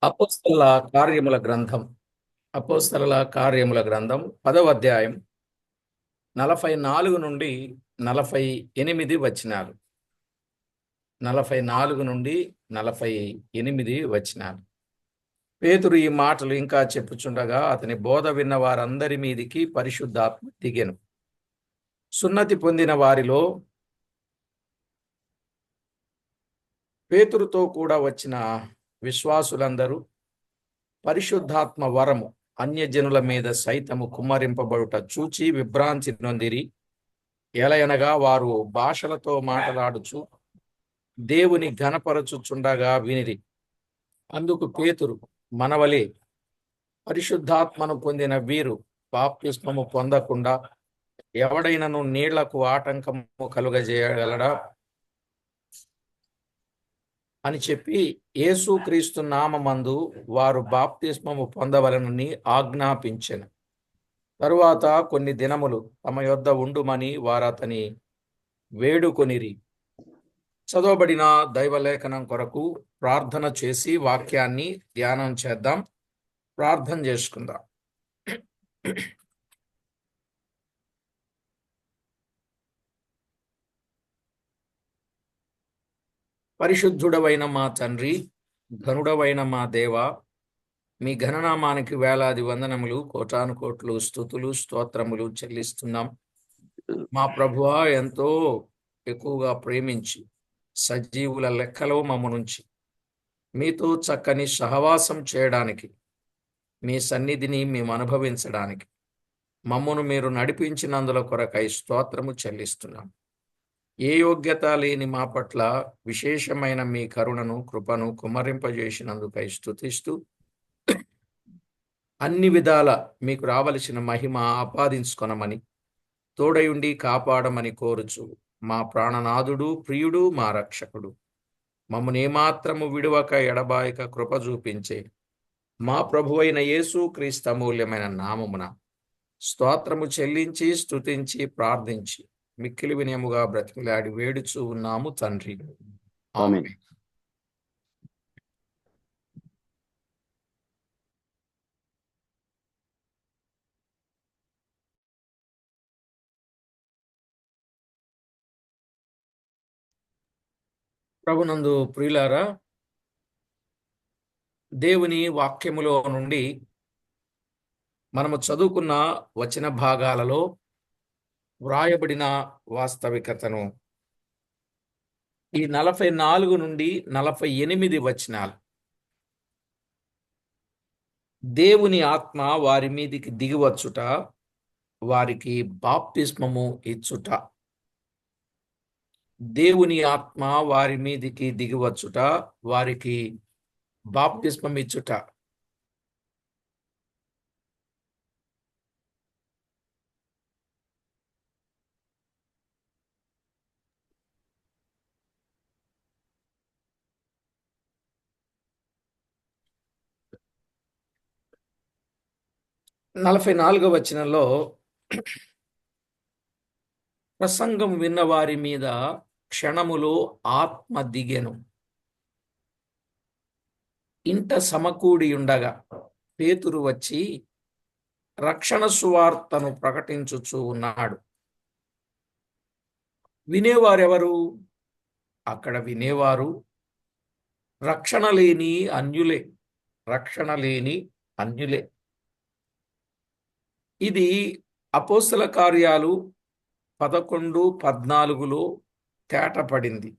అపోస్తలుల కార్యముల గ్రంథం అపోస్తలుల కార్యముల గ్రంథం 10వ అధ్యాయం 44 నుండి 48 వచనాలు. 44 నుండి 48 వచనాలు. పేతురు ఈ మాటలు ఇంకా చెప్పుచుండగా అతని బోధ విన్న వారందరి మీదికి పరిశుద్ధాత్మ దిగెను. సున్నతి పొందిన వారిలో పేతురుతో కూడా వచ్చిన విశ్వాసులందరూ పరిశుద్ధాత్మ వరము అన్యజనుల మీద సైతము కుమ్మరింపబడుట చూచి విభ్రాంతి నొందిరి. ఎలయనగా వారు భాషలతో మాట్లాడుచు దేవుని ఘనపరచుచుండగా వినిరి. అందుకు పేతురు, మనవలే పరిశుద్ధాత్మను పొందిన వీరు బాప్తిస్మము పొందకుండా ఎవడైనను నీళ్లకు ఆటంకము కలుగజేయగలడా అని చెప్పి యేసుక్రీస్తు నామమందు వారు బాప్తిస్మము పొందవలనని ఆజ్ఞాపించెను. తరువాత కొన్ని దినములు తమ యొద్ద ఉండుమని వారతని వేడుకొనిరి. చదవబడిన దైవలేఖనం కొరకు ప్రార్థన చేసి వాక్యాన్ని ధ్యానం చేద్దాం. ప్రార్థన చేసుకుందాం. పరిశుద్ధుడవైన మా తండ్రి, ఘనుడవైన మా దేవ, మీ ఘననామానికి వేలాది వందనములు, కోటాను కోట్లు స్తుతులు స్తోత్రములు చెల్లిస్తున్నాం. మా ప్రభువా, ఎంతో ఎక్కువగా ప్రేమించి సజీవుల లెక్కలో మమ్మనుంచి మీతో చక్కని సహవాసం చేయడానికి, మీ సన్నిధిని మేము అనుభవించడానికి మమ్మను మీరు నడిపించినందుల కొరకై స్తోత్రము చెల్లిస్తున్నాం. ఏ యోగ్యత లేని మా పట్ల విశేషమైన మీ కరుణను కృపను కుమ్మరింపజేసినందుకై స్తుతిస్తూ అన్ని విధాల మీకు రావలసిన మహిమ ఆపాదించుకొనమని తోడయుండి కాపాడమని కోరుచు మా ప్రాణనాథుడు, ప్రియుడు, మా రక్షకుడు, మమ్మను ఏమాత్రము విడువక ఎడబాయక కృప చూపించే మా ప్రభువైన యేసు క్రీస్తు అమూల్యమైన నామమున స్తోత్రము చెల్లించి స్తుతించి ప్రార్థించి మిక్కిలి వినయముగా బ్రతిమిలాడి వేడుచూ ఉన్నాము తండ్రి. ఆమేన్. ప్రభునందు ప్రియులారా, దేవుని వాక్యములో నుండి మనము చదువుకున్న వచన భాగాలలో వ్రాయబడిన వాస్తవికతను ఈ 44 నుండి 48 వచనాలు, దేవుని ఆత్మ వారి మీదికి దిగివచ్చుట, వారికి బాప్తిస్మము ఇచ్చుట. దేవుని ఆత్మ వారి మీదికి దిగివచ్చుట, వారికి బాప్తిస్మం ఇచ్చుట. నలభై 44వ వచనంలో ప్రసంగం విన్న వారి మీద క్షణములో ఆత్మ దిగెను. ఇంట సమకూడి ఉండగా పేతురు వచ్చి రక్షణ సువార్తను ప్రకటించుచూ ఉన్నాడు. వినేవారెవరు? అక్కడ వినేవారు రక్షణ లేని అన్యులే. రక్షణ లేని అన్యులే. ఇది అపోస్తల కార్యాలు 11:14లో తేటపడింది.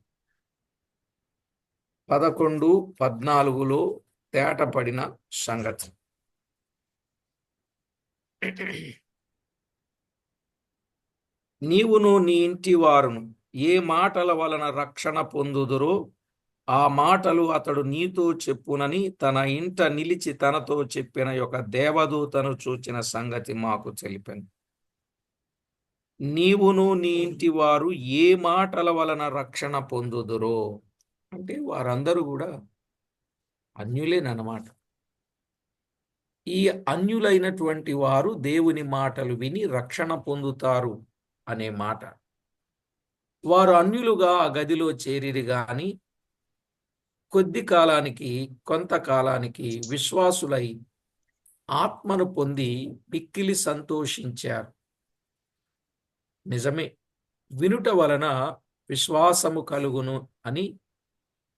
11:14లో తేటపడిన సంగతి. నీవును నీ ఇంటి వారును ఏ మాటల వలన రక్షణ పొందుదురో ఆ మాటలు అతడు నీతో చెప్పునని తన ఇంట నిలిచి తనతో చెప్పిన ఒక దేవదూతను చూచిన సంగతి మాకు తెలిపాను. నీవును నీ ఇంటి వారు ఏ మాటల వలన రక్షణ పొందుదురో అంటే వారందరూ కూడా అన్యులేనమాట. ఈ అన్యులైనటువంటి వారు దేవుని మాటలు విని రక్షణ పొందుతారు అనే మాట. వారు అన్యులుగా ఆ గదిలో చేరిరి గాని కొద్ది కాలానికి కొంతకాలానికి విశ్వాసులై ఆత్మను పొంది మిక్కిలి సంతోషించారు. నిజమే, వినుట వలన విశ్వాసము కలుగును అని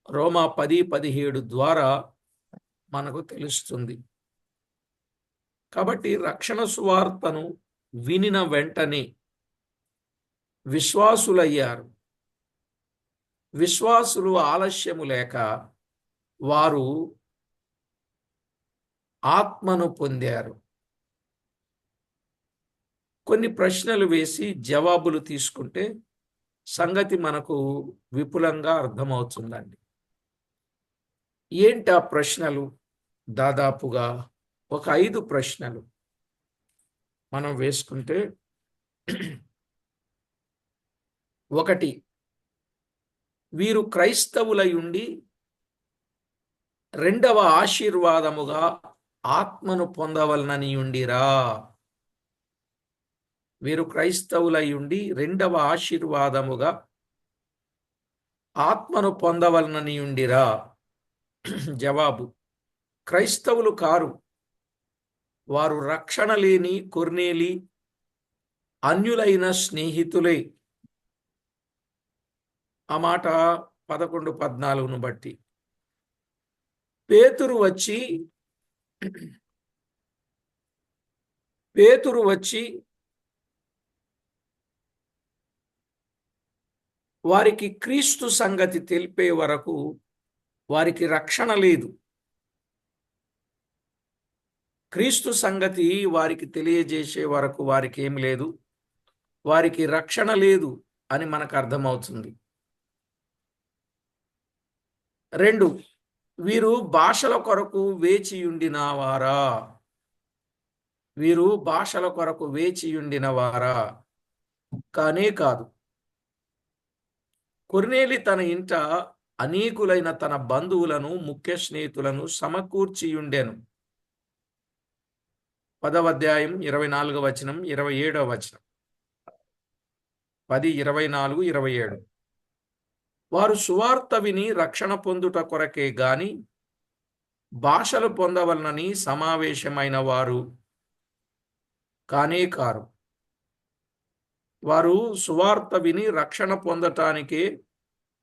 రోమా 10:17 ద్వారా మనకు తెలుస్తుంది. కాబట్టి రక్షణ సువార్తను వినిన వెంటనే విశ్వాసులయ్యారు. విశ్వాసులు ఆలస్యము లేక వారు ఆత్మను పొందారు. కొన్ని ప్రశ్నలు వేసి జవాబులు తీసుకుంటే సంగతి మనకు విపులంగా అర్థమవుతుందండి. ఏంటి ఆ ప్రశ్నలు? దాదాపుగా ఒక 5 ప్రశ్నలు మనం వేసుకుంటే, 1, వీరు క్రైస్తవులై ఉండి రెండవ ఆశీర్వాదముగా ఆత్మను పొందవలనని ఉండిరా? వీరు క్రైస్తవులై ఉండి రెండవ ఆశీర్వాదముగా ఆత్మను పొందవలనని ఉండిరా? జవాబు: క్రైస్తవులు కారు. వారు రక్షణ లేని కొర్నేలి అన్యులైన స్నేహితులే. ఆ మాట 11-14 బట్టి. పేతురు వచ్చి వారికి క్రీస్తు సంగతి తెలిపే వరకు వారికి రక్షణ లేదు. క్రీస్తు సంగతి వారికి తెలియజేసే వరకు వారికి ఏమి లేదు, వారికి రక్షణ లేదు అని మనకు అర్థమవుతుంది. 2, వీరు భాషల కొరకు వేచియుండినవారా? వీరు భాషల కొరకు వేచియుండినవారా? కానే కాదు. కొర్నేలి తన ఇంట అనేకులైన తన బంధువులను ముఖ్య స్నేహితులను సమకూర్చియుండెను. 10వ అధ్యాయం 24వ వచనం 27వ వచనం. 10, 24, 27. వారు సువార్త విని రక్షణ పొందుట కొరకే గాని భాషలు పొందవలనని సమావేశమైన వారు కానే కారు. వారు సువార్త విని రక్షణ పొందటానికే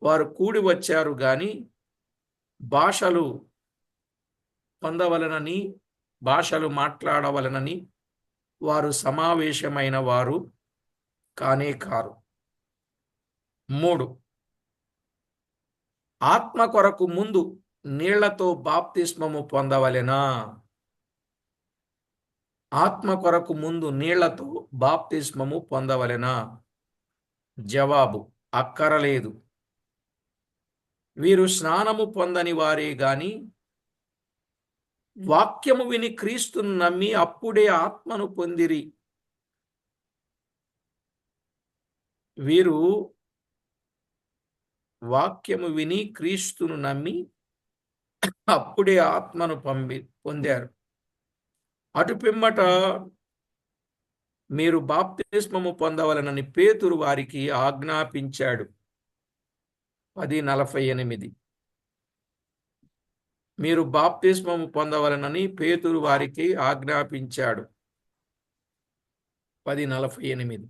వారు కూడి వచ్చారు గాని భాషలు పొందవలనని, భాషలు మాట్లాడవలనని వారు సమావేశమైన వారు కానే కారు. 3, ఆత్మ కొరకు ముందు నీళ్లతో బాప్తిస్మము పొందవలెనా? ఆత్మ కొరకు ముందు నీళ్లతో బాప్తిస్మము పొందవలెనా? జవాబు: అక్కరలేదు. వీరు స్నానము పొందని వారే గాని వాక్యము విని క్రీస్తును నమ్మి అప్పుడే ఆత్మను పొందిరి. వీరు వాక్యము విని క్రీస్తును నమ్మి అప్పుడే ఆత్మను పొందారు. అటు పిమ్మట మీరు బాప్తిస్మము పొందవలనని పేతురు వారికి ఆజ్ఞాపించాడు. 10:48. మీరు బాప్తిస్మము పొందవలనని పేతురు వారికి ఆజ్ఞాపించాడు. 10:48.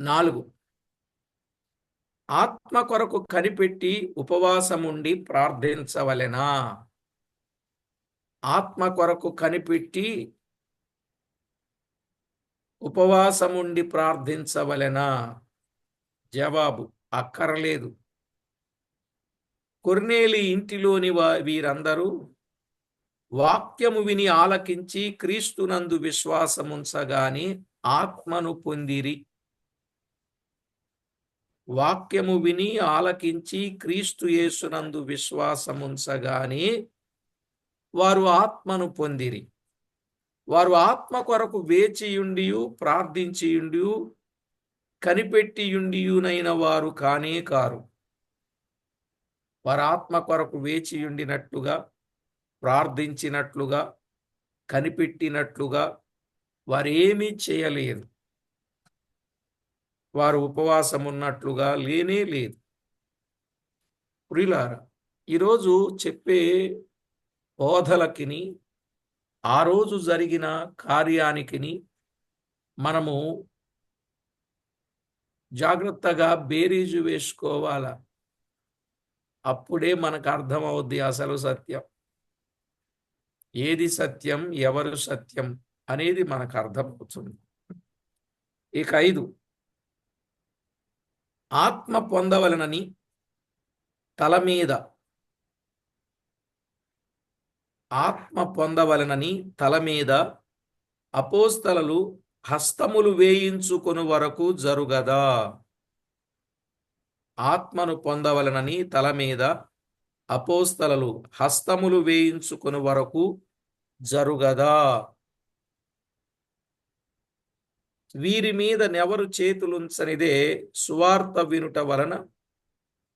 4, ఆత్మ కొరకు కనిపెట్టి ఉపవాసముండి ప్రార్థించవలెనా? ఆత్మ కొరకు కనిపెట్టి ఉపవాసముండి ప్రార్థించవలెనా? జవాబు: అక్కరలేదు. కొర్నేలి ఇంటిలోని వీరందరూ వాక్యము విని ఆలకించి క్రీస్తునందు విశ్వాసముంచగాని ఆత్మను పొందిరి. వాక్యము విని ఆలకించి క్రీస్తు యేసునందు విశ్వాసముంచగాని వారు ఆత్మను పొందిరి. వారు ఆత్మ కొరకు వేచియుండియు ప్రార్థించియుండియు కనిపెట్టియుండియునైన వారు కానే కారు. వారు ఆత్మ కొరకు వేచియుండినట్లుగా, ప్రార్థించినట్లుగా, కనిపెట్టినట్లుగా వారేమీ చేయలేదు. వారు ఉపవాసం ఉన్నట్లుగా లేనే లేదు. ప్రియులారా, ఈరోజు చెప్పే బోధలకిని ఆ రోజు జరిగిన కార్యానికిని మనము జాగ్రత్తగా బేరీజు వేసుకోవాలా. అప్పుడే మనకు అర్థమవుద్ది అసలు సత్యం. ఏది సత్యం, ఎవరు సత్యం అనేది మనకు అర్థమవుతుంది. ఇక 5, ఆత్మ పొందవలనని తల మీద అపోస్తలులు హస్తములు వేయించుకొను వరకు జరుగదా. ఆత్మను పొందవలనని తల మీద అపోస్తలులు హస్తములు వేయించుకొను వరకు జరుగదా. వీరి మీద నెవరు చేతులుంచనిదే సువార్త వినుట వలన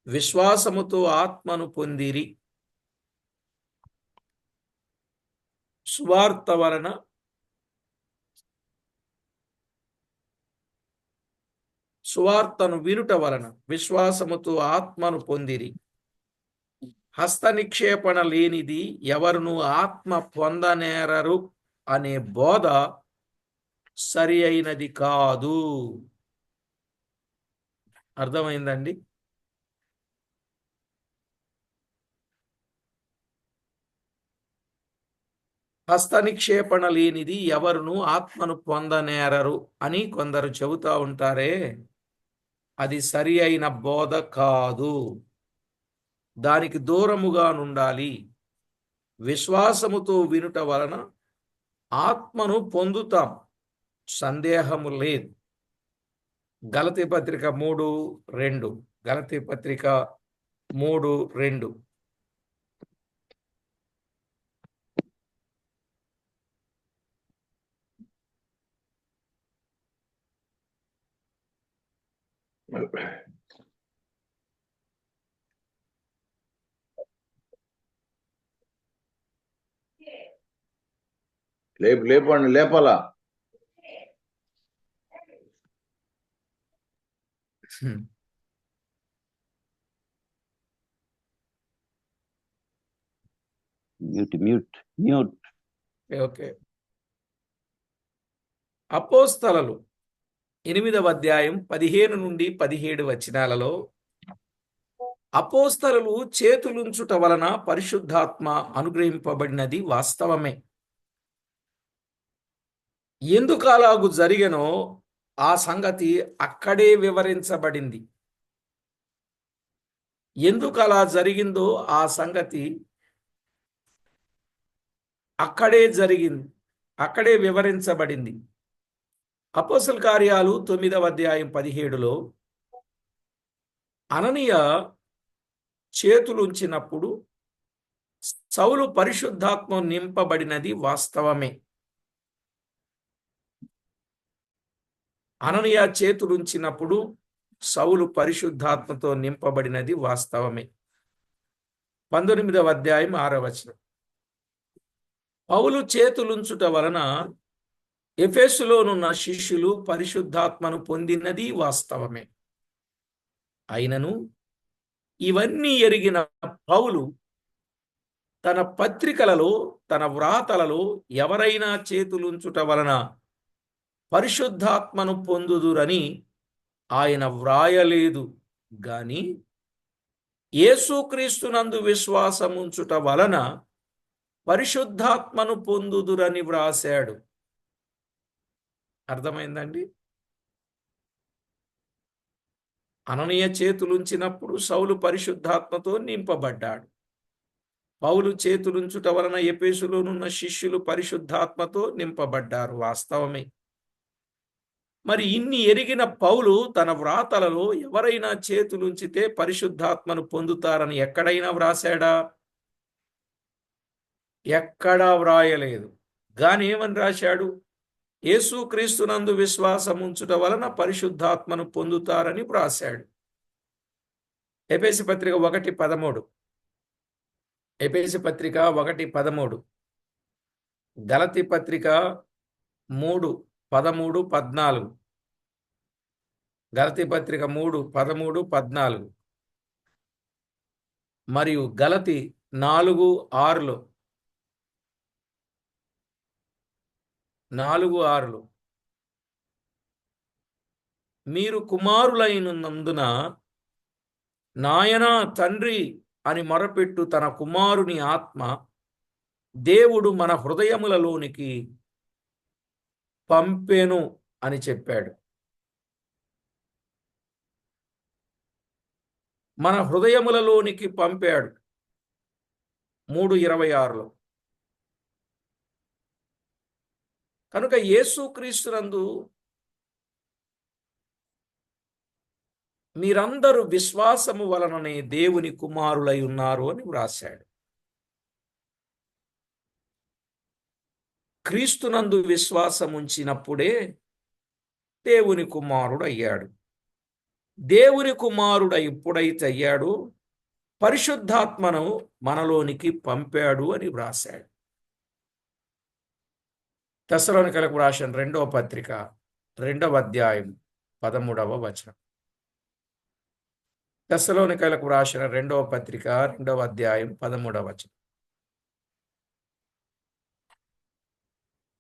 విశ్వాసముతో ఆత్మను పొందిరి. సువార్తను వినుట వలన విశ్వాసముతో ఆత్మను పొందిరి. హస్త నిక్షేపణ లేనిది ఎవరును ఆత్మ పొందనేరరు అనే బోధ సరి అయినది కాదు. అర్థమైందండి? హస్త నిక్షేపణ లేనిది ఎవరును ఆత్మను పొందనేరరు అని కొందరు చెబుతా ఉంటారే, అది సరి అయిన బోధ కాదు. దానికి దూరముగా నుండాలి. విశ్వాసముతో వినుట వలన ఆత్మను పొందుతాం, సందేహము లేదు. గలతీ పత్రిక 3:2. గలతీ పత్రిక 3:2. లేపండి, లేపాలా. మ్యూట్. ఓకే. అపోస్తలులు 8వ అధ్యాయం 15 నుండి 17 వచనాలలో అపోస్తలులు చేతులుంచుట వలన పరిశుద్ధాత్మ అనుగ్రహింపబడినది వాస్తవమే. ఎందుకు అలాగు జరిగెనో ఆ సంగతి అక్కడే వివరించబడింది. ఎందుకు అలా జరిగిందో ఆ సంగతి అక్కడే వివరించబడింది. అపోస్తల కార్యాలు 9వ అధ్యాయం 17లో అననీయ చేతులుంచినప్పుడు సౌలు పరిశుద్ధాత్మ నింపబడినది వాస్తవమే. అననీయ చేతులుంచినప్పుడు సౌలు పరిశుద్ధాత్మతో నింపబడినది వాస్తవమే. 19వ అధ్యాయం 6వ వచనం. పౌలు చేతులుంచుట వలన ఎఫెసులోనున్న శిష్యులు పరిశుద్ధాత్మను పొందినది వాస్తవమే. అయినను ఇవన్నీ ఎరిగిన పౌలు తన పత్రికలలో, తన వ్రాతలలో ఎవరైనా చేతులుంచుట వలన పరిశుద్ధాత్మను పొందుదురని ఆయన వ్రాయలేదు గాని యేసుక్రీస్తునందు విశ్వాసముంచుట వలన పరిశుద్ధాత్మను పొందుదురని వ్రాశాడు. అర్థమైందండి? అననీయ చేతులుంచినప్పుడు సౌలు పరిశుద్ధాత్మతో నింపబడ్డాడు. పౌలు చేతులుంచుట వలన ఎఫెసులోనున్న శిష్యులు పరిశుద్ధాత్మతో నింపబడ్డారు. వాస్తవమే. మరి ఇన్ని ఎరిగిన పౌలు తన వ్రాతలలో ఎవరైనా చేతులుంచితే పరిశుద్ధాత్మను పొందుతారని ఎక్కడైనా వ్రాశాడా? ఎక్కడా వ్రాయలేదు. గాని ఏమని రాశాడు? యేసుక్రీస్తునందు విశ్వాసముంచుట వలన పరిశుద్ధాత్మను పొందుతారని వ్రాశాడు. ఎఫెసు పత్రిక 1:13. ఎఫెసు పత్రిక 1:13. గలతీ పత్రిక 3:13-14. గలతీ పత్రిక 3:13-14. మరియు గలతి 4:6లో 4:6లో మీరు కుమారులైనందున నాయనా తండ్రి అని మొరపెట్టు తన కుమారుని ఆత్మ దేవుడు మన హృదయములలోనికి పంపెను అని చెప్పాడు. మన హృదయములలోనికి పంపాడు 3:26లో. కనుక యేసుక్రీస్తునందు మీరందరూ విశ్వాసము వలననే దేవుని కుమారులై ఉన్నారు అని వ్రాశాడు. క్రీస్తునందు విశ్వాసం ఉంచినప్పుడే దేవుని కుమారుడు అయ్యాడు. దేవుని కుమారుడు ఎప్పుడైతే అయ్యాడో పరిశుద్ధాత్మను మనలోనికి పంపాడు అని వ్రాశాడు. తెస్సలోనికైలకు రాసిన 2వ పత్రిక 2వ అధ్యాయం 13వ వచనం. తెస్సలోనికైలకు రాసిన 2వ పత్రిక 2వ అధ్యాయం 13వ వచనం.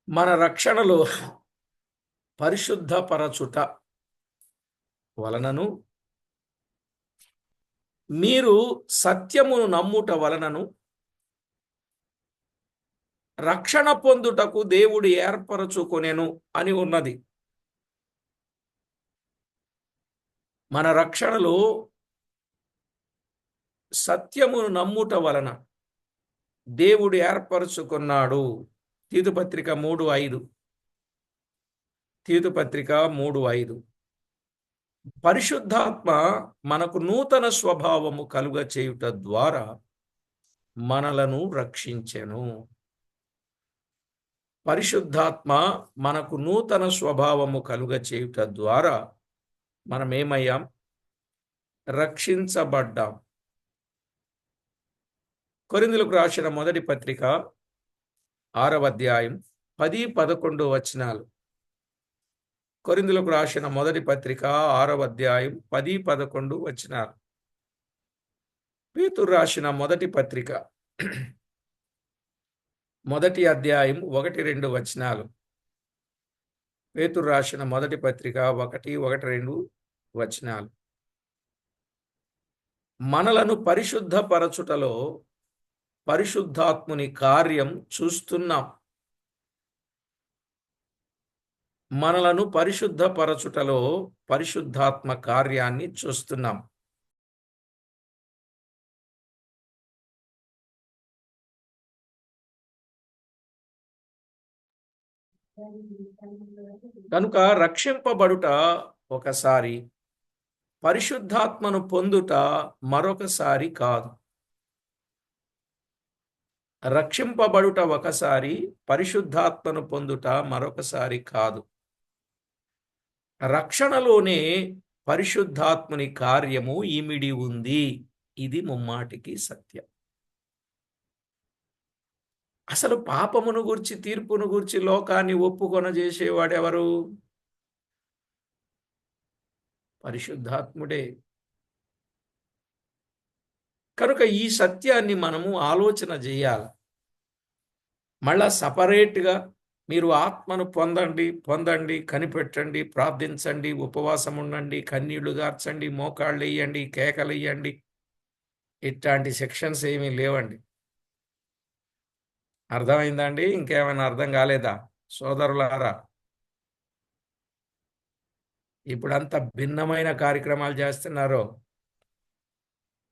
మన రక్షణలో పరిశుద్ధపరచుట వలనను మీరు సత్యమును నమ్ముట వలనను రక్షణ పొందుటకు దేవుడు ఏర్పరచుకొనెను అని ఉన్నది. మన రక్షణలో సత్యమును నమ్ముట వలన దేవుడు ఏర్పరచుకున్నాడు. తీతుపత్రిక 3:5. తీతుపత్రిక 3:5. పరిశుద్ధాత్మ మనకు నూతన స్వభావము కలుగ చేయుట ద్వారా మనలను రక్షించెను. పరిశుద్ధాత్మ మనకు నూతన స్వభావము కలుగ చేయుట ద్వారా మనమేమయ్యాం? రక్షించబడ్డాం. కొరింథీయులకు రాసిన మొదటి పత్రిక 6వ అధ్యాయం 10-11 వచనాలు. కొరింథీయులకు రాసిన మొదటి పత్రిక 6వ అధ్యాయం 10-11 వచనాలు. పేతురు రాసిన మొదటి పత్రిక 1వ అధ్యాయం 1-2 వచనాలు. పేతురు రాసిన మొదటి పత్రిక 1-2 వచనాలు. మనలను పరిశుద్ధపరచుటలో పరిశుద్ధాత్ముని కార్యం చూస్తున్నాం. మనలను పరిశుద్ధపరచుటలో పరిశుద్ధాత్మ కార్యాన్ని చూస్తున్నాం. కనుక రక్షింపబడుట ఒకసారి, పరిశుద్ధాత్మను పొందుట మరొకసారి కాదు. రక్షింపబడుట ఒకసారి, పరిశుద్ధాత్మను పొందుట మరొకసారి కాదు. రక్షణలోనే పరిశుద్ధాత్ముని కార్యము ఇమిడి ఉంది. ఇది ముమ్మాటికి సత్యం. అసలు పాపమును గురించి, తీర్పును గురించి లోకాన్ని ఒప్పుకొనజేసేవాడెవరు? పరిశుద్ధాత్ముడే. కనుక ఈ సత్యాన్ని మనము ఆలోచన చేయాలి. మళ్ళా సపరేట్గా మీరు ఆత్మను పొందండి, కనిపెట్టండి, ప్రార్థించండి, ఉపవాసం ఉండండి, కన్నీళ్లు గార్చండి, మోకాళ్ళు వేయండి, కేకలు వేయండి, ఇట్లాంటి సెక్షన్స్ ఏమీ లేవండి. అర్థమైందా అండి? ఇంకేమైనా అర్థం కాలేదా సోదరులారా? ఇప్పుడంతా భిన్నమైన కార్యక్రమాలు చేస్తున్నారో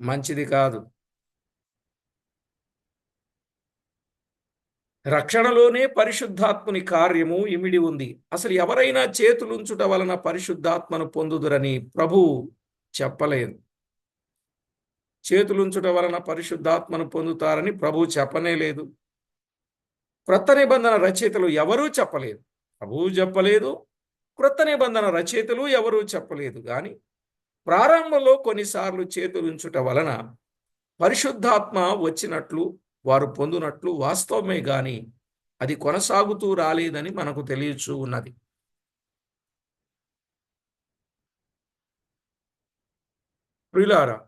మంచిది కాదు. రక్షణలోనే పరిశుద్ధాత్ముని కార్యము ఇమిడి ఉంది. అసలు ఎవరైనా చేతులుంచుట వలన పరిశుద్ధాత్మను పొందుదురని ప్రభువు చెప్పలేదు. చేతులుంచుట వలన పరిశుద్ధాత్మను పొందుతారని ప్రభువు చెప్పనే లేదు. క్రొత్త నిబంధన రచయితలు ఎవరూ చెప్పలేదు. ప్రభువు చెప్పలేదు, క్రొత్త నిబంధన రచయితలు ఎవరూ చెప్పలేదు. కానీ ప్రారంభంలో కొన్నిసార్లు చేతులుంచుట వలన పరిశుద్ధాత్మ వచ్చినట్లు, వారు పొందునట్లు వాస్తవమే గాని అది కొనసాగుతూ రాలేదని మనకు తెలియచూ ఉన్నది. ప్రియులారా,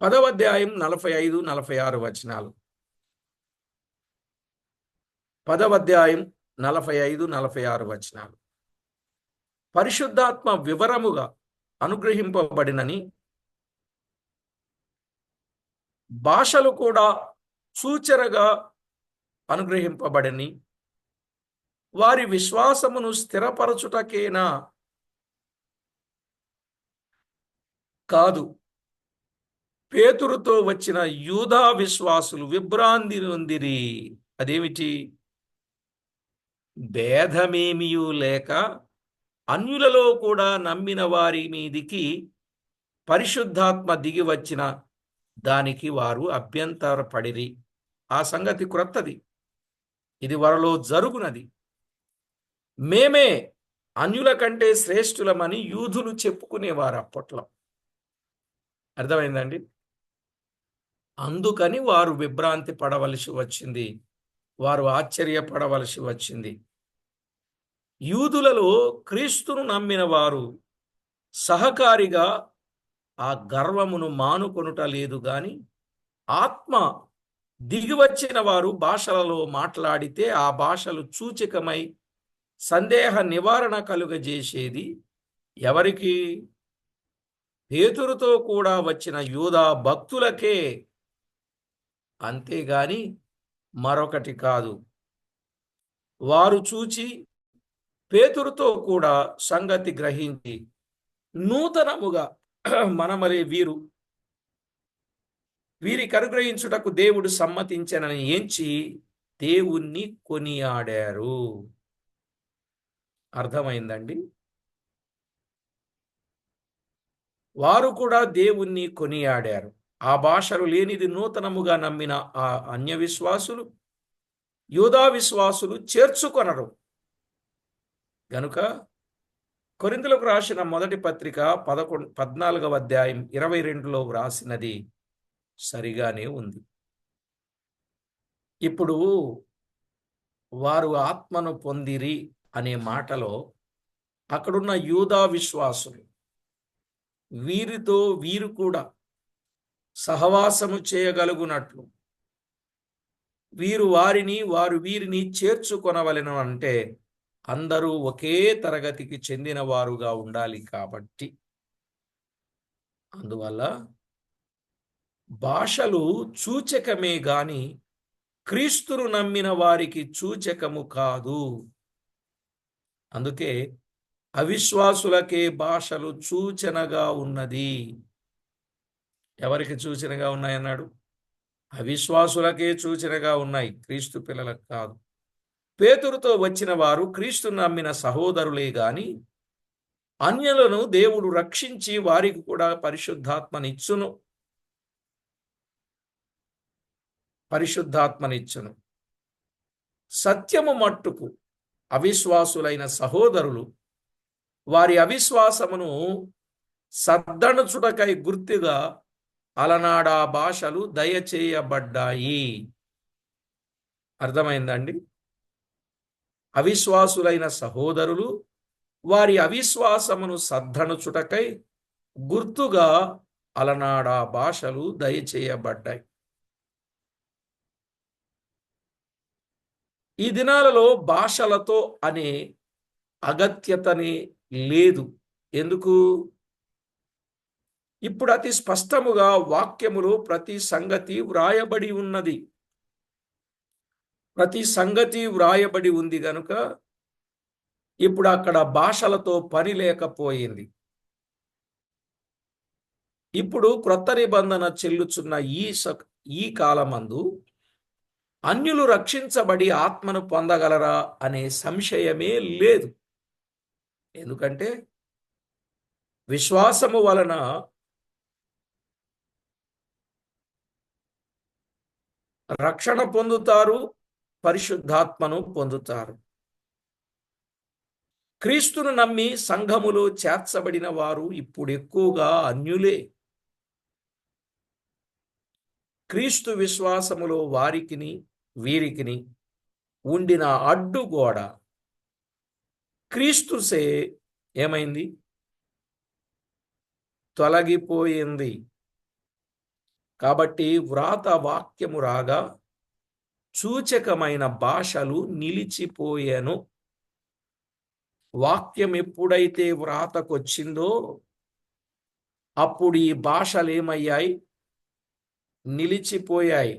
10వ అధ్యాయం 45-46 వచనాలు. 10వ అధ్యాయం 45-46 వచనాలు. పరిశుద్ధాత్మ వివరముగా అనుగ్రహింపబడినని, భాషలు కూడా సూచనగా అనుగ్రహింపబడని, వారి విశ్వాసమును స్థిరపరచుటకేనా కాదు, పేతురుతో వచ్చిన యూదా విశ్వాసులు విభ్రాంతి నొందిరి. అదేమిటి? భేదమేమియూ లేక అన్యులలో కూడా నమ్మిన వారి మీదికి పరిశుద్ధాత్మ దిగి వచ్చిన దానికి వారు అభ్యంతరపడిరి. ఆ సంగతి క్రొత్తది, ఇది వరలో జరుగునది. మేమే అన్యుల కంటే శ్రేష్ఠులమని యూదులు చెప్పుకునేవారు అప్పట్లో. అర్థమైందండి? అందుకని వారు విభ్రాంతి పడవలసి వచ్చింది, వారు ఆశ్చర్యపడవలసి వచ్చింది. యూదులలో క్రీస్తును నమ్మిన వారు సహకారిగా ఆ గర్వమును మానుకొనుట లేదు గాని, ఆత్మ దిగివచ్చిన వారు భాషలలో మాట్లాడితే ఆ భాషలు సూచకమై సందేహ నివారణ కలుగజేసేది ఎవరికి? పేతురుతో కూడా వచ్చిన యూదా భక్తులకే, అంతేగాని మరొకటి కాదు. వారు చూచి పేతురుతో కూడా సంగతి గ్రహించి నూతనముగా మనమలే వీరికి అనుగ్రహించుటకు దేవుడు సమ్మతించనని ఎంచి దేవుణ్ణి కొనియాడారు. అర్థమైందండి? వారు కూడా దేవుణ్ణి కొనియాడారు. ఆ భాషలు లేనిది నూతనముగా నమ్మిన ఆ అన్య విశ్వాసులు యూదా విశ్వాసులు చేర్చుకొనరు గనుక కొరింథీయులకు రాసిన మొదటి పత్రిక 14వ అధ్యాయం 22లో వ్రాసినది సరిగానే ఉంది. ఇప్పుడు వారు ఆత్మను పొందిరి అనే మాటలో అక్కడున్న యూదా విశ్వాసులు వీరితో వీరు కూడా సహవాసము చేయగలుగునట్లు వారు వీరిని చేర్చుకొనవలెను. అంటే అందరూ ఒకే తరగతికి చెందిన వారుగా ఉండాలి కాబట్టి. అందువల్ల భాషలు సూచకమే గాని క్రీస్తును నమ్మిన వారికి సూచకము కాదు. అందుకే అవిశ్వాసులకే భాషలు సూచనగా ఉన్నది. ఎవరికి సూచనగా ఉన్నాయన్నాడు? అవిశ్వాసులకే సూచనగా ఉన్నాయి, క్రీస్తు పిల్లలకు కాదు. పేతురుతో వచ్చిన వారు క్రీస్తు నమ్మిన సహోదరులే గాని అన్యులను దేవుడు రక్షించి వారికి కూడా పరిశుద్ధాత్మనిచ్చును. సత్యము మట్టుకు అవిశ్వాసులైన సహోదరులు వారి అవిశ్వాసమును సద్దణచుటకై గుర్తుగా అలనాడా భాషలు దయచేయబడ్డాయి. అర్థమైందండి? అవిశ్వాసులైన సహోదరులు వారి అవిశ్వాసమును సద్దణచుటకై గుర్తుగా అలనాడా భాషలు దయచేయబడ్డాయి. ఈ దినాలలో భాషలతో అనే అగత్యతనే లేదు. ఎందుకు? ఇప్పుడు అతి స్పష్టముగా వాక్యములో ప్రతి సంగతి వ్రాయబడి ఉన్నది. ప్రతి సంగతి వ్రాయబడి ఉంది గనుక ఇప్పుడు అక్కడ భాషలతో పని లేకపోయింది. ఇప్పుడు క్రొత్త నిబంధన చెల్లుచున్న ఈ కాలమందు అన్యులు రక్షించబడి ఆత్మను పొందగలరా అనే సంశయమే లేదు. ఎందుకంటే విశ్వాసము వలన రక్షణ పొందుతారు, పరిశుద్ధాత్మను పొందుతారు. క్రీస్తును నమ్మి సంఘములో చేర్చబడిన వారు ఇప్పుడు ఎక్కువగా అన్యులే. క్రీస్తు విశ్వాసములో వారికిని వీరికిని ఉండిన అడ్డుగోడ క్రీస్తుసే ఏమైంది? తొలగిపోయింది. కాబట్టి వ్రాత వాక్యము రాగా సూచకమైన భాషలు నిలిచిపోయాను. వాక్యం ఎప్పుడైతే వ్రాతకొచ్చిందో అప్పుడు ఈ భాషలు ఏమయ్యాయి? నిలిచిపోయాయి.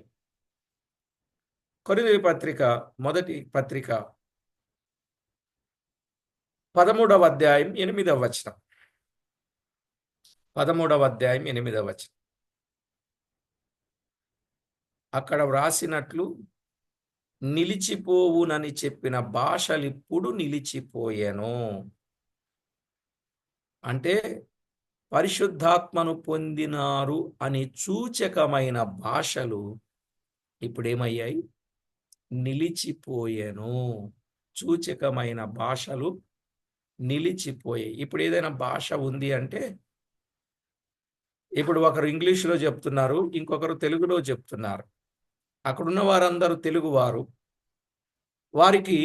కొరింథీ పత్రిక మొదటి పత్రిక 13వ అధ్యాయం 8వ వచనం. 13వ అధ్యాయం 8వ వచనం. అక్కడ వ్రాసినట్లు నిలిచిపోవునని చెప్పిన భాషలిప్పుడు నిలిచిపోయెను. అంటే పరిశుద్ధాత్మను పొందినారు అని సూచకమైన భాషలు ఇప్పుడేమయ్యాయి? నిలిచిపోయెను. సూచకమైన భాషలు నిలిచిపోయాయి. ఇప్పుడు ఏదైనా భాష ఉంది అంటే, ఇప్పుడు ఒకరు ఇంగ్లీష్లో చెప్తున్నారు, ఇంకొకరు తెలుగులో చెప్తున్నారు. అక్కడున్న వారందరూ తెలుగువారు. వారికి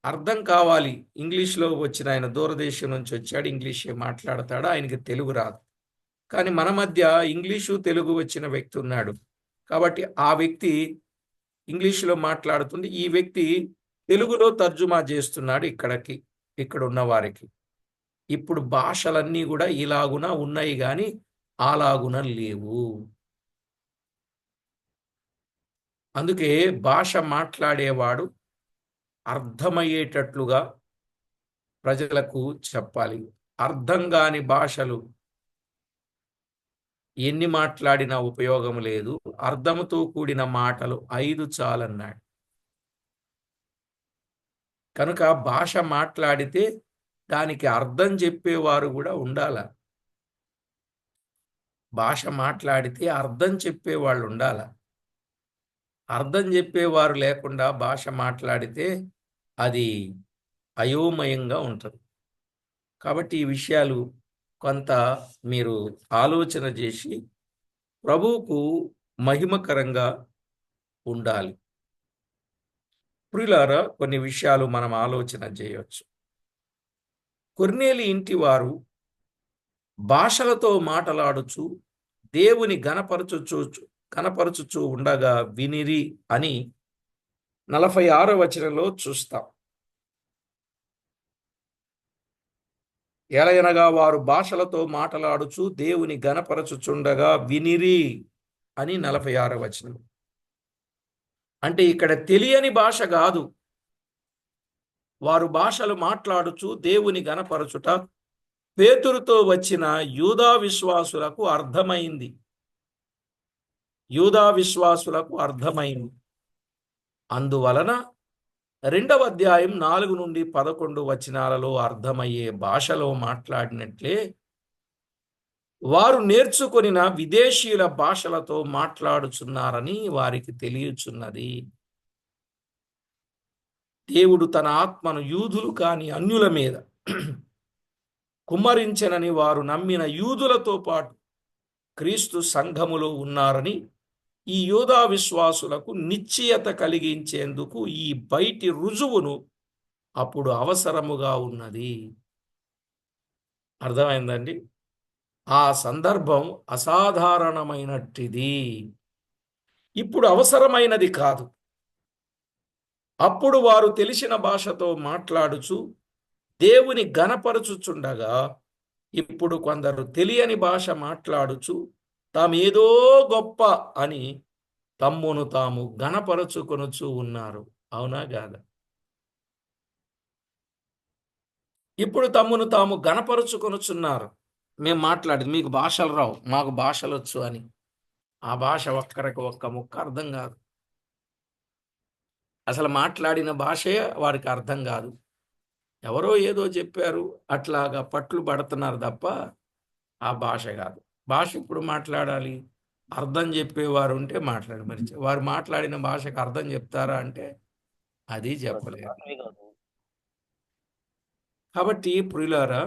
అర్థం కావాలి. ఇంగ్లీష్లో వచ్చిన ఆయన దూరదేశం నుంచి వచ్చాడు, ఇంగ్లీషే మాట్లాడతాడు, ఆయనకి తెలుగు రాదు. కానీ మన మధ్య ఇంగ్లీషు తెలుగు వచ్చిన వ్యక్తి ఉన్నాడు. కాబట్టి ఆ వ్యక్తి ఇంగ్లీష్లో మాట్లాడుతుంది, ఈ వ్యక్తి తెలుగులో తర్జుమా చేస్తున్నాడు ఇక్కడ ఉన్న వారికి. ఇప్పుడు భాషలన్నీ కూడా ఇలాగున ఉన్నాయి కానీ అలాగున లేవు. అందుకే భాష మాట్లాడేవాడు అర్థమయ్యేటట్లుగా ప్రజలకు చెప్పాలి. అర్థం కాని భాషలు ఎన్ని మాట్లాడినా ఉపయోగం లేదు. అర్థముతో కూడిన మాటలు 5 చాలన్నాడు. కనుక భాష మాట్లాడితే దానికి అర్థం చెప్పేవారు కూడా ఉండాల. భాష మాట్లాడితే అర్థం చెప్పేవాళ్ళు ఉండాల. అర్థం చెప్పేవారు లేకుండా భాష మాట్లాడితే అది అయోమయంగా ఉంటుంది. కాబట్టి ఈ విషయాలు కొంత మీరు ఆలోచన చేసి ప్రభువుకు మహిమకరంగా ఉండాలి. ప్రియులారా, కొన్ని విషయాలు మనం ఆలోచన చేయవచ్చు. కొర్నేలి ఇంటి వారు భాషలతో మాటలాడుచు దేవుని కనపరచుచు ఉండగా వినిరి అని 46వ వచనంలో చూస్తాం. ఎలయనగా వారు భాషలతో మాటలాడుచు దేవుని గణపరచుచుండగా వినిరి అని 46వ వచనం. అంటే ఇక్కడ తెలియని భాష కాదు, వారు భాషలు మాట్లాడుచు దేవుని గణపరచుట పేతురుతో వచ్చిన యూదా విశ్వాసులకు అర్థమైంది. అందువలన 2వ అధ్యాయం 4 నుండి 11 వచనాలలో అర్థమయ్యే భాషలో మాట్లాడినట్లే వారు నేర్చుకొనిన విదేశీయుల భాషలతో మాట్లాడుచున్నారని వారికి తెలియచున్నది. దేవుడు తన ఆత్మను యూదులు కాని అన్యుల మీద కుమ్మరించెనని వారు నమ్మిన యూదులతో పాటు క్రీస్తు సంఘములో ఉన్నారని ఈ యూదా విశ్వాసులకు నిశ్చయత కలిగించేందుకు ఈ బయటి రుజువును అప్పుడు అవసరముగా ఉన్నది. అర్థమైందండి? ఆ సందర్భం అసాధారణమైనట్టిది. ఇప్పుడు అవసరమైనది కాదు. అప్పుడు వారు తెలిసిన భాషతో మాట్లాడుచు దేవుని గణపరచుచుండగా ఇప్పుడు కొందరు తెలియని భాష మాట్లాడుచు తామేదో గొప్ప అని తమ్మును తాము గణపరచుకొనుచు ఉన్నారు. అవునా కాదా? ఇప్పుడు తమ్మును తాము గణపరచుకొనుచున్నారు. మేము మాట్లాడేది మీకు భాషలు రావు, మాకు భాషలు వచ్చు అని. ఆ భాష ఒక్కరికి ఒక్క ముక్క అర్థం కాదు. అసలు మాట్లాడిన భాషే వారికి అర్థం కాదు. ఎవరో ఏదో చెప్పారు అట్లాగా పట్లు పడుతున్నారు తప్ప ఆ భాష కాదు. భాష ఇప్పుడు మాట్లాడాలి, అర్థం చెప్పేవారు ఉంటే మాట్లాడు. మరి వారు మాట్లాడిన భాషకు అర్థం చెప్తారా అంటే అది చెప్పలేదు. కాబట్టి ప్రియులారా,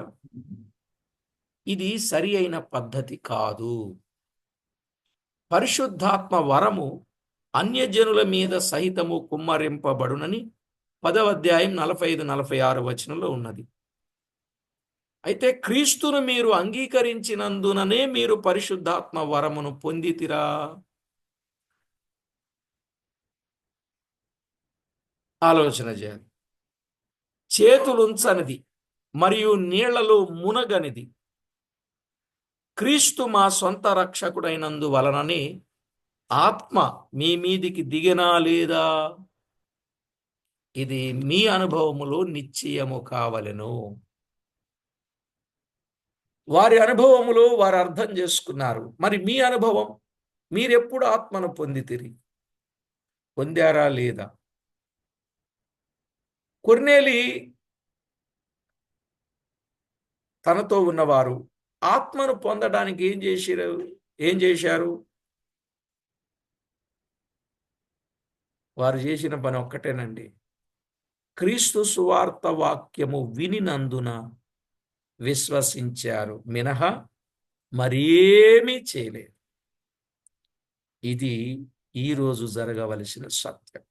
ఇది సరి అయిన పద్ధతి కాదు. పరిశుద్ధాత్మ వరము అన్యజనుల మీద సహితము కుమ్మరింపబడునని 10వ అధ్యాయం 45-46 వచనంలో ఉన్నది. అయితే క్రీస్తును మీరు అంగీకరించినందుననే మీరు పరిశుద్ధాత్మ వరమును పొందితిరా. ఆలోచన చేయాలి. చేతులుంచనిది మరియు నీళ్లలో మునగనిది క్రీస్తు మా సొంత రక్షకుడైనందువలననే ఆత్మ మీ మీదికి దిగనా లేదా? ఇది మీ అనుభవములో నిశ్చయము కావలెను. వారి అనుభవములో వారు అర్థం చేసుకున్నారు. మరి మీ అనుభవం, మీరెప్పుడు ఆత్మను పొందితిరి? పొందారా లేదా? కొర్నేలి తనతో ఉన్నవారు ఆత్మను పొందడానికి ఏం చేశారు? వారు చేసిన పని ఒక్కటేనండి. క్రీస్తు సువార్త వాక్యము వినినందున విశ్వసించారు మినహా మరేమీ చేయలేదు. ఇది ఈరోజు జరగవలసిన సత్యం.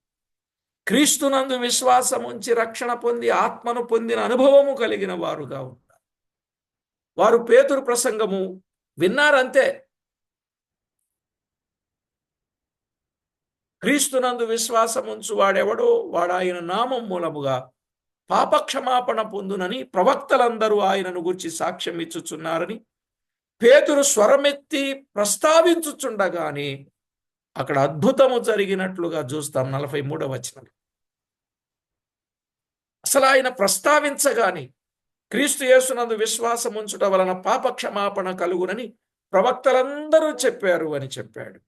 క్రీస్తునందు విశ్వాసం ఉంచి రక్షణ పొంది ఆత్మను పొందిన అనుభవము కలిగిన వారుగా ఉన్నారు. వారు పేతురు ప్రసంగము విన్నారంతే. క్రీస్తునందు విశ్వాసం ఉంచు వాడెవడో వాడు ఆయన నామం మూలముగా పాపక్షమాపణ పొందునని ప్రవక్తలందరూ ఆయనను గురించి సాక్ష్యం ఇచ్చుచున్నారని పేతురు స్వరమెత్తి ప్రస్తావించుచుండగానే అక్కడ అద్భుతము జరిగినట్లుగా చూస్తాం. 43వ వచనం. అసలు ఆయన ప్రస్తావించగానే క్రీస్తు యేసునందు విశ్వాసం ఉంచుట వలన పాపక్షమాపణ కలుగునని ప్రవక్తలందరూ చెప్పారు అని చెప్పాడు.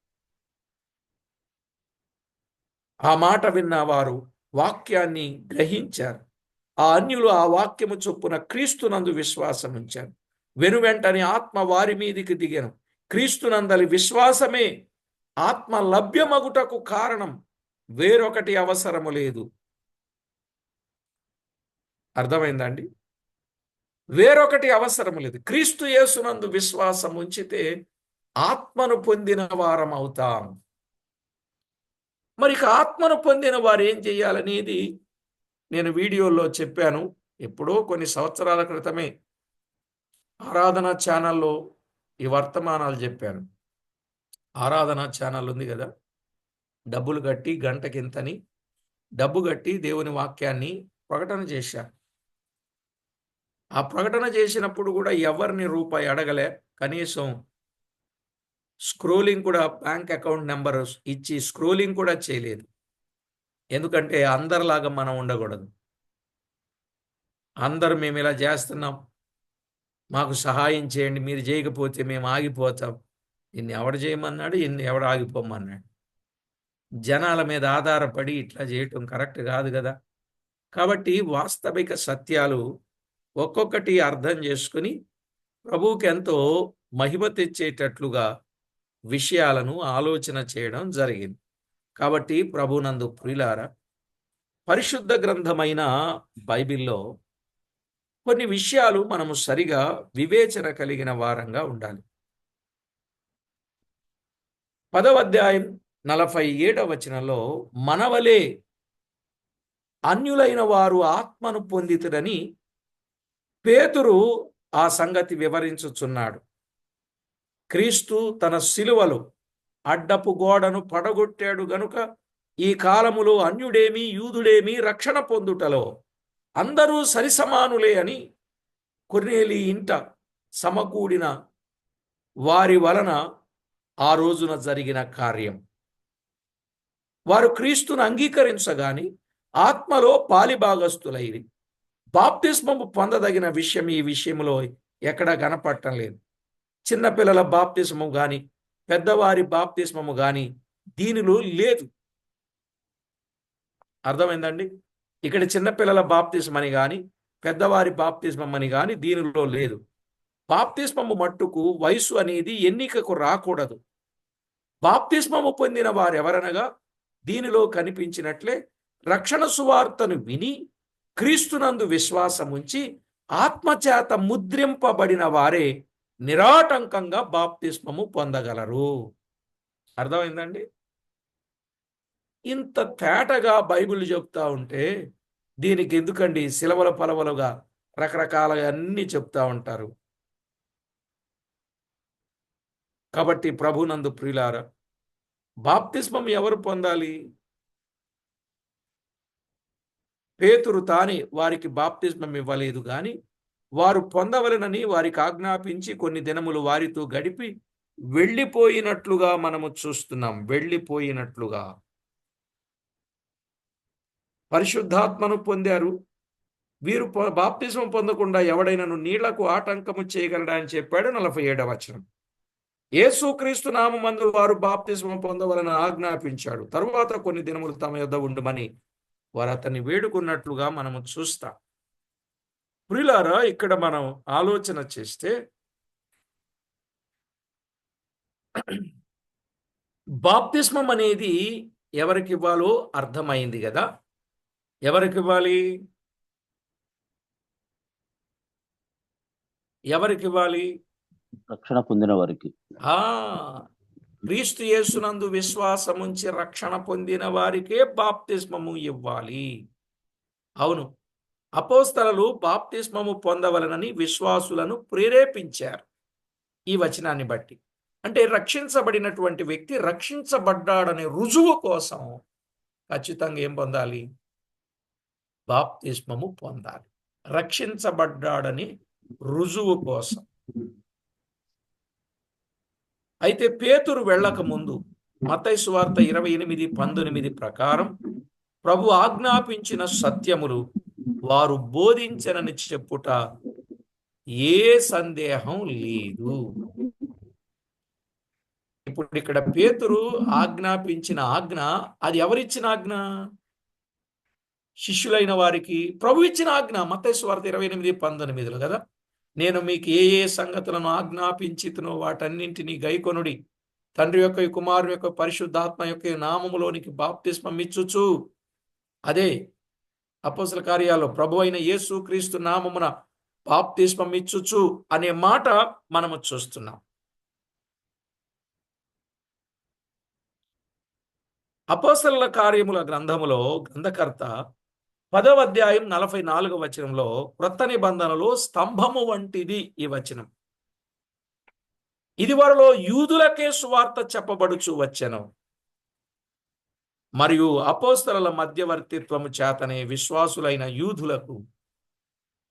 ఆ మాట విన్న వారు వాక్యాన్ని గ్రహించారు. ఆ అన్యులు ఆ వాక్యము చొప్పున క్రీస్తునందు విశ్వాసం ఉంచారు. వెనువెంటనే ఆత్మ వారి మీదికి దిగెను. క్రీస్తునందలి విశ్వాసమే ఆత్మ లభ్యమగుటకు కారణం. వేరొకటి అవసరము లేదు. అర్థమైందండి? వేరొకటి అవసరం లేదు. క్రీస్తు యేసునందు విశ్వాసం ఉంచితే ఆత్మను పొందిన వారం అవుతాం. మరి ఆత్మను పొందిన వారు ఏం చేయాలనేది నేను వీడియోలో చెప్పాను. ఎప్పుడో కొన్ని సంవత్సరాల క్రితమే ఆరాధన ఛానల్లో ఈ వర్తమానాలు చెప్పాను. ఆరాధన ఛానల్ ఉంది కదా, డబ్బులు కట్టి గంటకింతని డబ్బు కట్టి దేవుని వాక్యాన్ని ప్రకటన చేశాను. ఆ ప్రకటన చేసినప్పుడు కూడా ఎవరిని రూపాయి అడగలే. కనీసం స్క్రోలింగ్ కూడా బ్యాంక్ అకౌంట్ నెంబర్ ఇచ్చి స్క్రోలింగ్ కూడా చేయలేదు. ఎందుకంటే అందరిలాగా మనం ఉండకూడదు. అందరూ మేము ఇలా చేస్తున్నాం, మాకు సహాయం చేయండి, మీరు చేయకపోతే మేము ఆగిపోతాం. ఇన్ని ఎవడు చేయమన్నాడు, ఇన్ని ఎవడు ఆగిపోమన్నాడు? జనాల మీద ఆధారపడి ఇట్లా చేయటం కరెక్ట్ కాదు కదా. కాబట్టి వాస్తవిక సత్యాలు ఒక్కొక్కటి అర్థం చేసుకుని ప్రభువుకి ఎంతో మహిమ తెచ్చేటట్లుగా విషయాలను ఆలోచన చేయడం జరిగింది. కాబట్టి ప్రభునందు ప్రియులారా, పరిశుద్ధ గ్రంథమైన బైబిల్లో కొన్ని విషయాలు మనము సరిగా వివేచన కలిగిన వారంగా ఉండాలి. 10వ అధ్యాయం 47వ వచనంలో మనవలే అన్యులైన వారు ఆత్మను పొందితురని పేతురు ఆ సంగతి వివరించుచున్నాడు. క్రీస్తు తన శిలువలో అడ్డపు గోడను పడగొట్టాడు గనుక ఈ కాలములో అన్యుడేమి యూదుడేమి రక్షణ పొందుటలో అందరూ సరిసమానులే అని కొర్నేలి ఇంట సమకూడిన వారి వలన ఆ రోజున జరిగిన కార్యం. వారు క్రీస్తును అంగీకరించగాని ఆత్మలో పాలిభాగస్తులైరి. బాప్తిస్మము పొందదగిన విషయం ఈ విషయంలో ఎక్కడా కనపడటం లేదు. చిన్నపిల్లల బాప్తిస్మము గాని పెద్దవారి బాప్తిస్మము గాని దీనిలో లేదు. అర్థమైందండి? ఇక్కడ చిన్నపిల్లల బాప్తిస్మని గాని పెద్దవారి బాప్తిస్మని గాని దీనిలో లేదు. బాప్తిస్మము మట్టుకు వయసు అనేది ఎన్నికకు రాకూడదు. బాప్తిస్మము పొందిన వారెవరనగా దీనిలో కనిపించినట్లే రక్షణ సువార్తను విని క్రీస్తునందు విశ్వాసముంచి ఆత్మచేత ముద్రింపబడిన వారే నిరాటంకంగా బాప్తిస్మము పొందగలరు. అర్థమైందండి? ఇంత తేటగా బైబిల్ చెప్తా ఉంటే దీనికి ఎందుకండి సిలవల పలవలుగా రకరకాలుగా అన్నీ చెప్తా ఉంటారు. కాబట్టి ప్రభునందు ప్రియులారా, బాప్తిస్మం ఎవరు పొందాలి? పేతురు తానే వారికి బాప్తిస్మం ఇవ్వలేదు గాని వారు పొందవలెనని వారికి ఆజ్ఞాపించి కొన్ని దినములు వారితో గడిపి వెళ్ళిపోయినట్లుగా మనము చూస్తున్నాం. వెళ్ళిపోయినట్లుగా పరిశుద్ధాత్మను పొందారు. వీరు బాప్తిస్మం పొందకుండా ఎవడైనను నీళ్లకు ఆటంకము చేయగలడా అని చెప్పాడు 47వ వచనం. యేసుక్రీస్తు నామమందు వారు బాప్తిస్మం పొందవలన ఆజ్ఞాపించాడు. తరువాత కొన్ని దినములు తమ యొద్ద ఉండుమని వారు అతన్ని వేడుకున్నట్లుగా మనము చూస్తాం. ప్రియులారా, ఇక్కడ మనం ఆలోచన చేస్తే బాప్తిస్మం అనేది ఎవరికి ఇవ్వాలో అర్థమైంది కదా. ఎవరికి ఇవ్వాలి? ఎవరికి ఇవ్వాలి? రక్షణ పొందిన వారికి. క్రీస్తు యేసునందు విశ్వాసముంచి రక్షణ పొందిన వారికే బాప్తిస్మము ఇవ్వాలి. అవును, అపోస్తలులు బాప్తిస్మము పొందవలనని విశ్వాసులను ప్రేరేపించారు. ఈ వచనాన్ని బట్టి అంటే రక్షించబడినటువంటి వ్యక్తి రక్షించబడ్డాడనే రుజువు కోసం ఖచ్చితంగా ఏం పొందాలి? బాప్తిస్మము పొందాలి. రక్షించబడ్డాడని రుజువు కోసం. అయితే పేతురు వెళ్ళక ముందు మత్తయి సువార్త 28:19 ప్రకారం ప్రభు ఆజ్ఞాపించిన సత్యములు వారు బోధించనని చెప్పుట ఏ సందేహం లేదు. ఇప్పుడు ఇక్కడ పేతురు ఆజ్ఞాపించిన ఆజ్ఞ, అది ఎవరిచ్చిన ఆజ్ఞ? శిష్యులైన వారికి ప్రభు ఇచ్చిన ఆజ్ఞ. మత్తయి సువార్త 28:19 కదా. నేను మీకు ఏ ఏ సంగతులను ఆజ్ఞాపించితునో వాటన్నింటినీ గైకొనుడి, తండ్రి యొక్క కుమారుని యొక్క పరిశుద్ధాత్మ యొక్క నామములోనికి బాప్తిస్మం ఇచ్చుచు. అదే అపోస్తల కార్యాల్లో ప్రభు అయిన యేసుక్రీస్తు నామమున బాప్తిస్మం ఇచ్చుచు అనే మాట మనము చూస్తున్నాం. అపోస్తలుల కార్యముల గ్రంథములో గ్రంథకర్త 10వ అధ్యాయం 44వ వచనంలో క్రొత్త నిబంధనలో స్తంభము వంటిది ఈ వచనం. ఇది వరలో యూదులకే సువార్త చెప్పబడుచు వచ్చెను, మరియు అపోస్తలుల మధ్యవర్తిత్వము చేతనే విశ్వాసులైన యూదులకు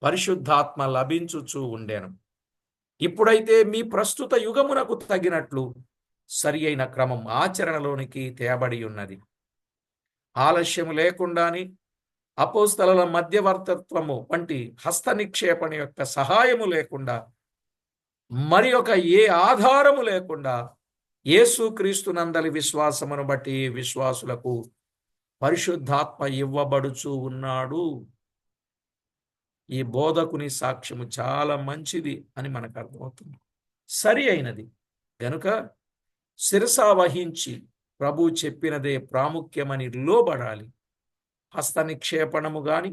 పరిశుద్ధాత్మ లభించుచు ఉండెను. ఇప్పుడైతే మీ ప్రస్తుత యుగమునకు తగినట్లు సరి అయిన క్రమం ఆచరణలోనికి తేబడి ఉన్నది. ఆలస్యము లేకుండాని అపోస్తలుల మధ్యవర్తిత్వము వంటి హస్త నిక్షేపణ యొక్క సహాయము లేకుండా, మరి ఒక ఏ ఆధారము లేకుండా యేసుక్రీస్తునందలి విశ్వాసమును బట్టి విశ్వాసులకు పరిశుద్ధాత్మ ఇవ్వబడుచు ఉన్నాడు. ఈ బోధకుని సాక్ష్యము చాలా మంచిది అని మనకు అర్థమవుతుంది, సరి అయినది గనుక శిరసా వహించి ప్రభు చెప్పినదే ప్రాముఖ్యమని లోబడాలి. హస్త నిక్షేపణము గాని,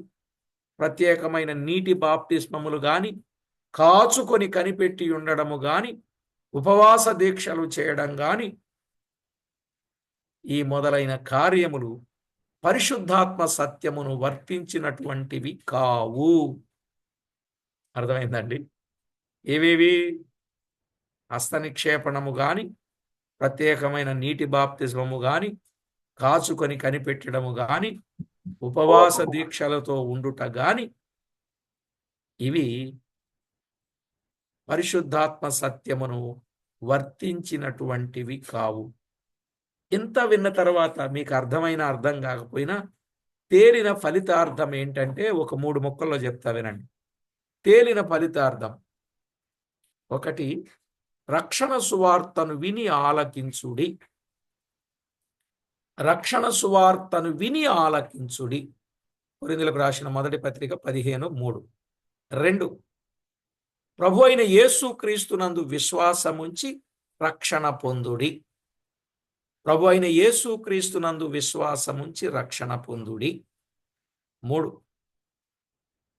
ప్రత్యేకమైన నీటి బాప్తిస్మములు గాని, కాచుకొని కనిపెట్టి ఉండడము గాని, ఉపవాస దీక్షలు చేయడం గాని, ఈ మొదలైన కార్యములు పరిశుద్ధాత్మ సత్యమును వర్తించినటువంటివి కావు. అర్థమైందండి? ఏవేవి? హస్త నిక్షేపణము గాని, ప్రత్యేకమైన నీటి బాప్తిస్మము గాని, కాచుకొని కనిపెట్టడము గాని, ఉపవాస దీక్షలతో ఉండుట గాని, ఇవి పరిశుద్ధాత్మ సత్యమును వర్తించినటువంటివి కావు. ఇంత విన్న తర్వాత మీకు అర్థమైన అర్థం కాకపోయినా తేలిన ఫలితార్థం ఏంటంటే ఒక 3 ముక్కల్లో చెప్తా వినండి. తేలిన ఫలితార్థం: 1, రక్షణ సువార్తను విని ఆలకించుడి. రక్షణ సువార్తను విని ఆలకించుడి. కొరింథీయులకు రాసిన మొదటి పత్రిక 15:3. 2, ప్రభు అయిన యేసుక్రీస్తునందు విశ్వాసముంచి రక్షణ పొందుడి. ప్రభు అయిన యేసుక్రీస్తునందు విశ్వాసముంచి రక్షణ పొందుడి. 3,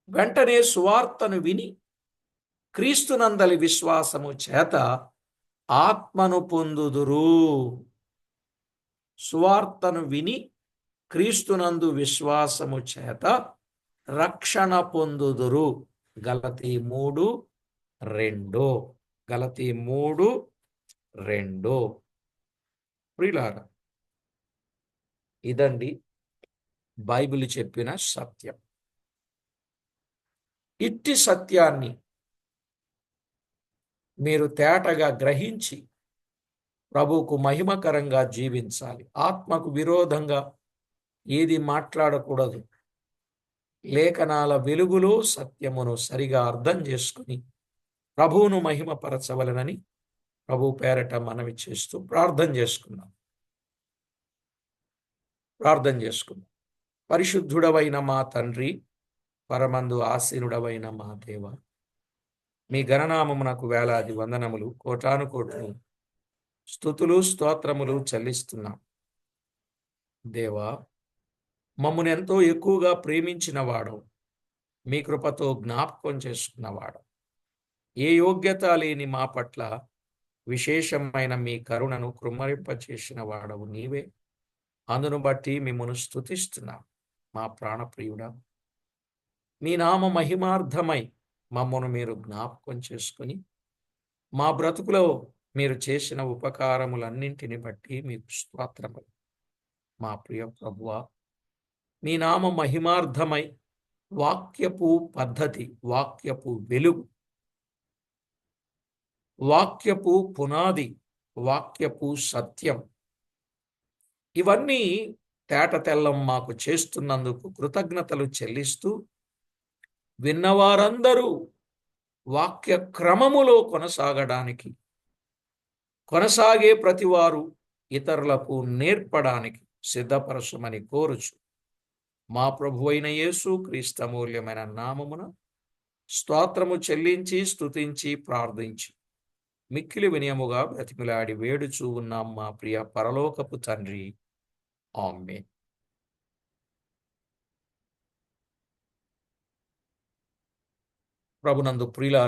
వెంటనే సువార్తను విని క్రీస్తునందలి విశ్వాసము చేత ఆత్మను పొందుదురు. సువార్తను విని క్రీస్తునందు విశ్వాసము చేత రక్షణ పొందుదురు. గలతీ 3:2. గలతీ 3:2. ప్రియులారా, ఇదండి బైబిల్ చెప్పిన సత్యం. ఇట్టి సత్యాన్ని మీరు తేటగా గ్రహించి ప్రభువుకు మహిమకరంగా జీవించాలి. ఆత్మకు విరోధంగా ఏది మాట్లాడకూడదు. లేఖనాల వెలుగులో సత్యమును సరిగా అర్థం చేసుకుని ప్రభువును మహిమపరచవలనని ప్రభు పేరట మనవి చేస్తూ ప్రార్థన చేసుకుందాం. పరిశుద్ధుడవైన మా తండ్రి, పరమందు ఆసీనుడవైన మా దేవ, మీ గణనామమునకు వేలాది వందనములు, కోటాను కోట్లు స్తుతులు స్తోత్రములు చెల్లిస్తున్నాం. దేవా, మమ్మను ఎంతో ఎక్కువగా ప్రేమించిన వాడు, మీ కృపతో జ్ఞాపకం చేసుకున్నవాడు, ఏ యోగ్యత లేని మా పట్ల విశేషమైన మీ కరుణను కృమ్మరింపచేసిన వాడవు నీవే. అందును బట్టి మిమ్మను స్తుతిస్తున్నాం. మా ప్రాణప్రియుడా, మీ నామ మహిమార్థమై మమ్మను మీరు జ్ఞాపకం చేసుకుని మా బ్రతుకులో మీరు చేసిన ఉపకారములన్నింటిని బట్టి మీకు స్తోత్రములు. మా ప్రియ ప్రభువా, మీ నామ మహిమార్థమై వాక్యపు పద్ధతి, వాక్యపు వెలుగు, వాక్యపు పునాది, వాక్యపు సత్యం, ఇవన్నీ తేట తెల్లం మాకు చేస్తున్నందుకు కృతజ్ఞతలు చెల్లిస్తూ, విన్నవారందరూ వాక్య క్రమములో కొనసాగే ప్రతివారు ఇతరులకు నేర్పడానికి సిద్ధపరచుమని కోరుచు మా ప్రభువైన యేసు క్రీస్తు అమూల్యమైన నామమున స్తోత్రము చెల్లించి స్తుతించి ప్రార్థించి మిక్కిలి వినయముగా బ్రతిమిలాడి వేడుచూ ఉన్నాం మా ప్రియ పరలోకపు తండ్రి. ఆమేన్. ప్రభునందు ప్రియులారా,